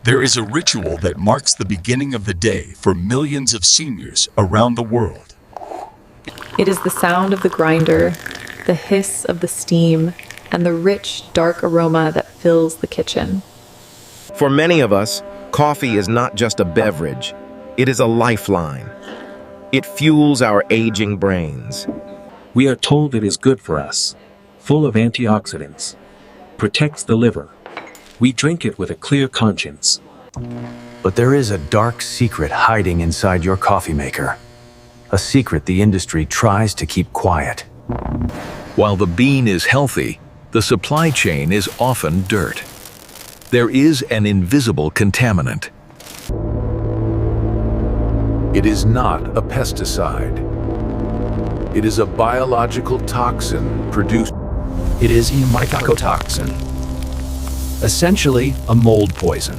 There is a ritual that marks the beginning of the day for millions of seniors around the world. It is the sound of the grinder, the hiss of the steam, and the rich, dark aroma that fills the kitchen. For many of us, coffee is not just a beverage, it is a lifeline. It fuels our aging brains. We are told it is good for us, full of antioxidants, protects the liver. We drink it with a clear conscience. But there is a dark secret hiding inside your coffee maker. A secret the industry tries to keep quiet. While the bean is healthy, the supply chain is often dirt. There is an invisible contaminant. It is not a pesticide. It is a biological toxin produced. It is a mycotoxin, essentially a mold poison.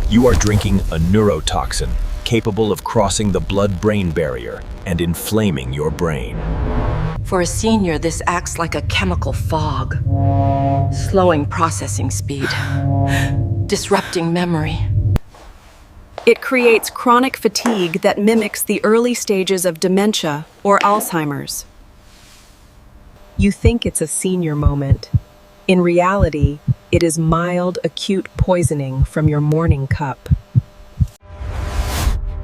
You are drinking a neurotoxin capable of crossing the blood-brain barrier and inflaming your brain. For a senior, this acts like a chemical fog, slowing processing speed, disrupting memory. It creates chronic fatigue that mimics the early stages of dementia or Alzheimer's. You think it's a senior moment. In reality, it is mild, acute poisoning from your morning cup.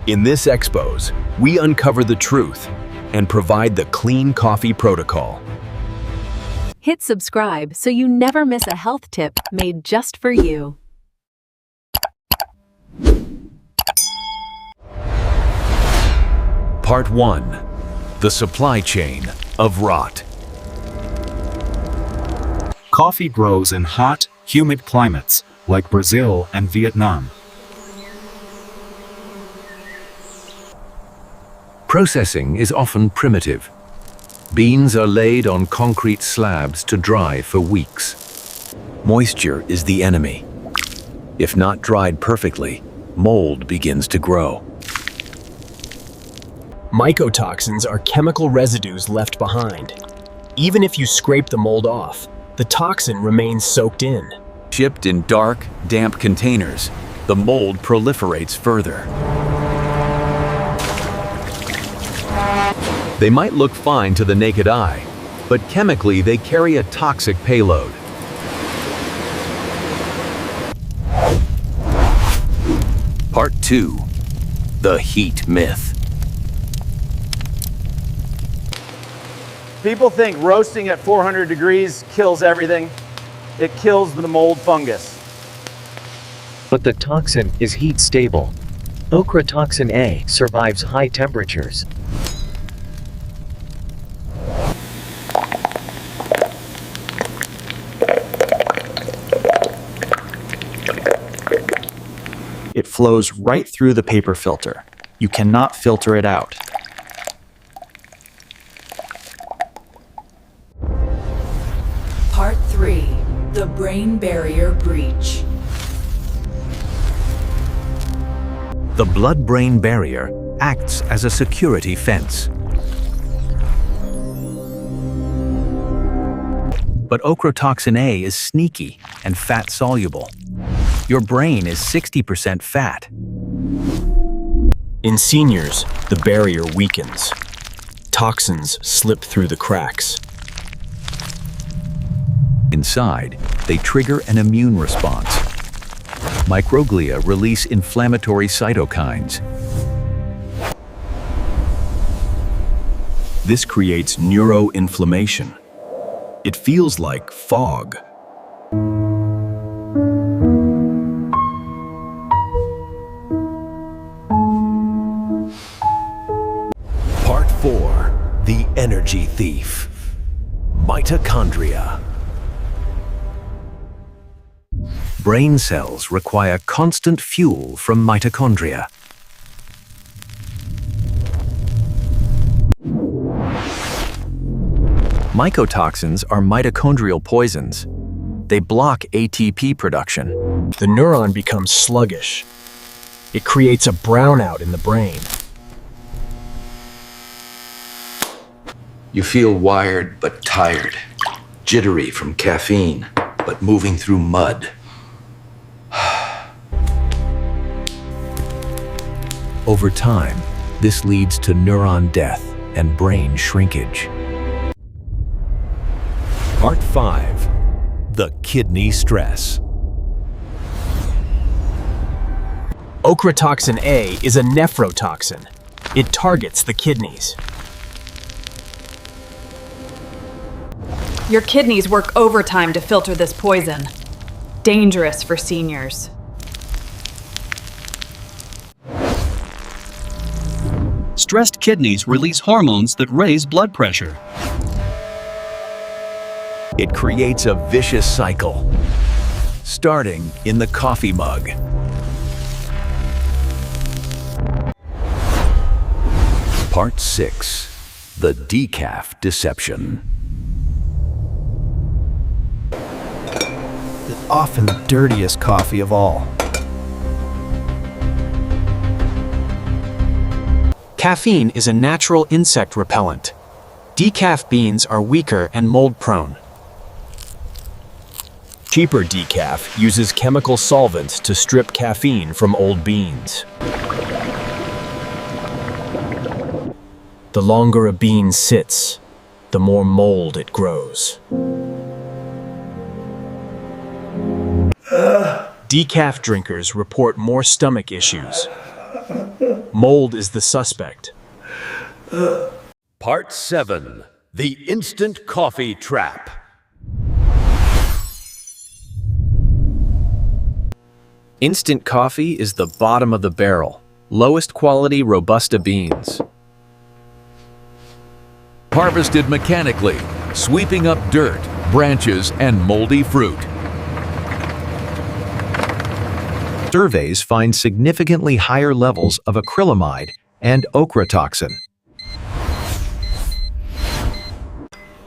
In this expose, we uncover the truth and provide the clean coffee protocol. Hit subscribe so you never miss a health tip made just for you. Part 1. The supply chain of rot. Coffee grows in hot, humid climates like Brazil and Vietnam. Processing is often primitive. Beans are laid on concrete slabs to dry for weeks. Moisture is the enemy. If not dried perfectly, mold begins to grow. Mycotoxins are chemical residues left behind. Even if you scrape the mold off, the toxin remains soaked in. Shipped in dark, damp containers, the mold proliferates further. They might look fine to the naked eye, but chemically they carry a toxic payload. Part 2. The heat myth. People think roasting at 400 degrees kills everything. It kills the mold fungus. But the toxin is heat stable. Ochratoxin A survives high temperatures. It flows right through the paper filter. You cannot filter it out. Part 3. The brain barrier breach. The blood-brain barrier acts as a security fence. But ochratoxin A is sneaky and fat-soluble. Your brain is 60% fat. In seniors, the barrier weakens. Toxins slip through the cracks. Inside, they trigger an immune response. Microglia release inflammatory cytokines. This creates neuroinflammation. It feels like fog. Part 4. The energy thief. Mitochondria. Brain cells require constant fuel from mitochondria. Mycotoxins are mitochondrial poisons. They block ATP production. The neuron becomes sluggish. It creates a brownout in the brain. You feel wired but tired, jittery from caffeine. but moving through mud. Over time, this leads to neuron death and brain shrinkage. Part 5. The kidney stress. Ochratoxin A is a nephrotoxin. It targets the kidneys. Your kidneys work overtime to filter this poison. Dangerous for seniors. Stressed kidneys release hormones that raise blood pressure. It creates a vicious cycle, starting in the coffee mug. Part 6. The decaf deception. The often dirtiest coffee of all. Caffeine is a natural insect repellent. Decaf beans are weaker and mold-prone. Cheaper decaf uses chemical solvents to strip caffeine from old beans. The longer a bean sits, the more mold it grows. Decaf drinkers report more stomach issues. Mold is the suspect. Part 7. The instant coffee trap. Instant coffee is the bottom of the barrel. Lowest quality Robusta beans. Harvested mechanically, sweeping up dirt, branches, and moldy fruit. Surveys find significantly higher levels of acrylamide and ochratoxin.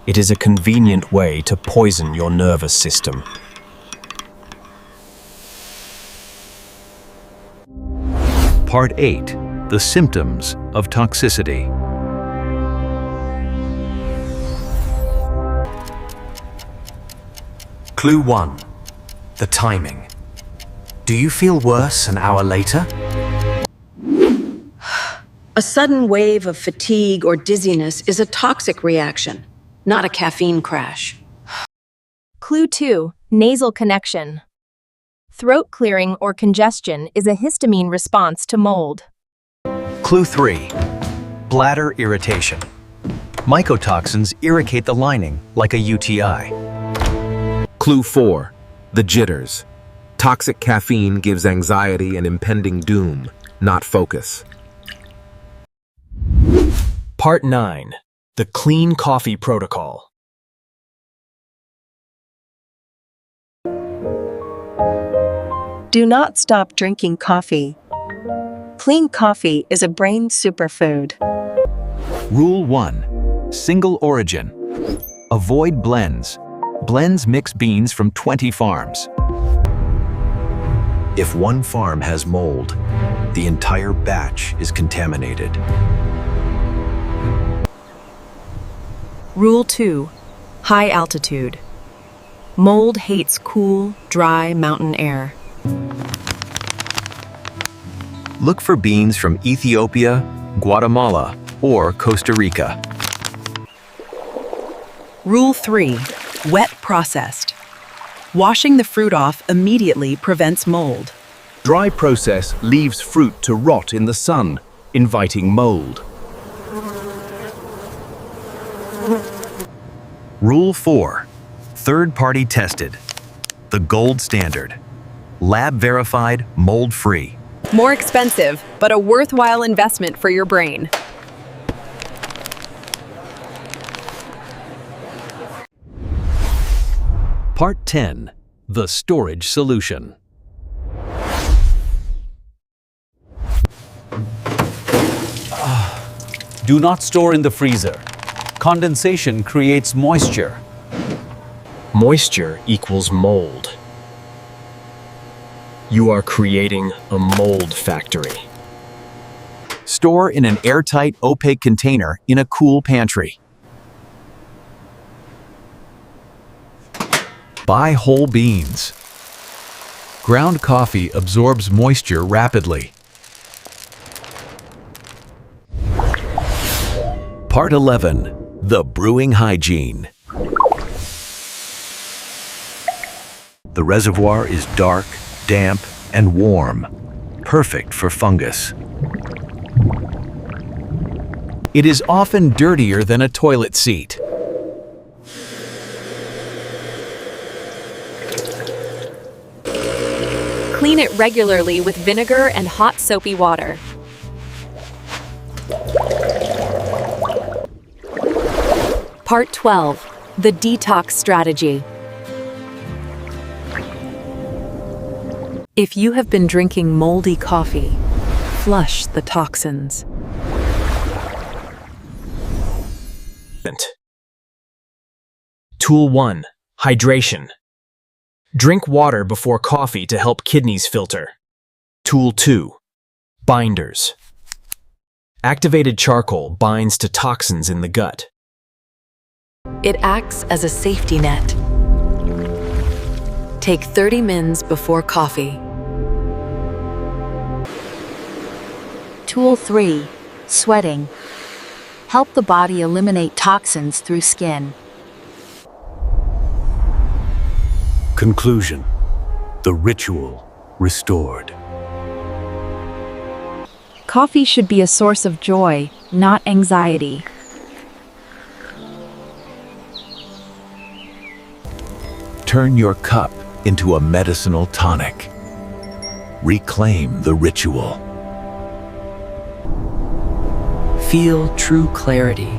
It is a convenient way to poison your nervous system. Part 8. The symptoms of toxicity. Clue 1. The timing. Do you feel worse an hour later? A sudden wave of fatigue or dizziness is a toxic reaction, not a caffeine crash. Clue 2. Nasal connection. Throat clearing or congestion is a histamine response to mold. Clue 3. Bladder irritation. Mycotoxins irritate the lining like a UTI. Clue 4. The jitters. Toxic caffeine gives anxiety and impending doom, not focus. Part 9. The Clean Coffee Protocol. Do not stop drinking coffee. Clean coffee is a brain superfood. Rule 1. Single origin. Avoid blends. Blends mix beans from 20 farms. If one farm has mold, the entire batch is contaminated. Rule 2. High altitude. Mold hates cool, dry mountain air. Look for beans from Ethiopia, Guatemala, or Costa Rica. Rule 3. Wet processed. Washing the fruit off immediately prevents mold. Dry process leaves fruit to rot in the sun, inviting mold. Rule 4. Third-party tested. The gold standard. Lab verified, mold-free. More expensive, but a worthwhile investment for your brain. Part 10. The storage solution. Do not store in the freezer. Condensation creates moisture. Moisture equals mold. You are creating a mold factory. Store in an airtight, opaque container in a cool pantry. Buy whole beans. Ground coffee absorbs moisture rapidly. Part 11. The brewing hygiene. The reservoir is dark, damp, and warm, perfect for fungus. It is often dirtier than a toilet seat. Clean it regularly with vinegar and hot soapy water. Part 12. The detox strategy. If you have been drinking moldy coffee, flush the toxins. Tool 1. Hydration. Drink water before coffee to help kidneys filter. Tool 2. Binders. Activated charcoal binds to toxins in the gut. It acts as a safety net. Take 30 mins before coffee. Tool 3. Sweating. Help the body eliminate toxins through skin. Conclusion. The ritual restored. Coffee should be a source of joy, not anxiety. Turn your cup into a medicinal tonic. Reclaim the ritual. Feel true clarity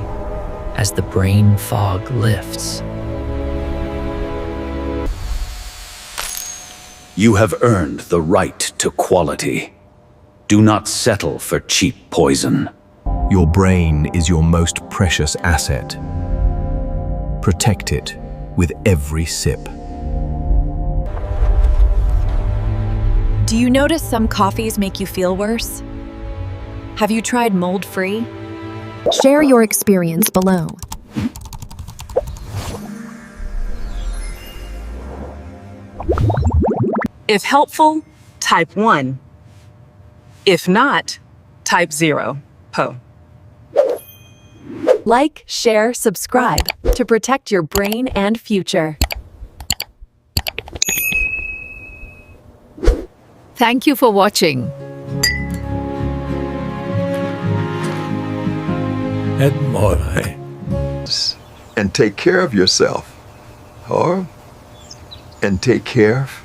as the brain fog lifts. You have earned the right to quality. Do not settle for cheap poison. Your brain is your most precious asset. Protect it with every sip. Do you notice some coffees make you feel worse? Have you tried mold-free? Share your experience below. If helpful, type 1. If not, type 0. Po. Like, share, subscribe to protect your brain and future. Thank you for watching. Admire. And take care of yourself. And take care of